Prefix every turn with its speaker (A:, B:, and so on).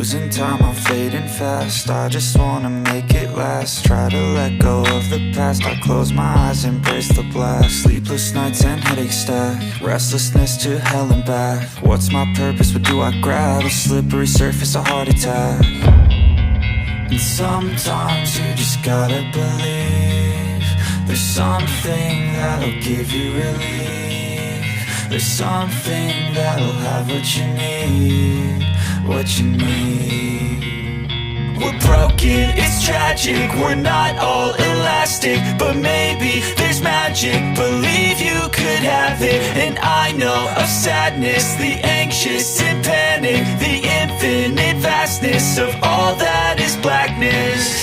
A: losing time, I'm fading fast. I just wanna make it last. Try to let go of the past. I close my eyes, embrace the blast. Sleepless nights and headaches stack. Restlessness to hell and back. What's my purpose, what do I grab? A slippery surface, a heart attack. And sometimes you just gotta believe there's something that'll give you relief. There's something that'll have what you need, what you need. We're broken, it's tragic, we're not all elastic, but maybe there's magic, believe you could have it. And I know of sadness, the anxious and panic, the infinite vastness of all that is blackness.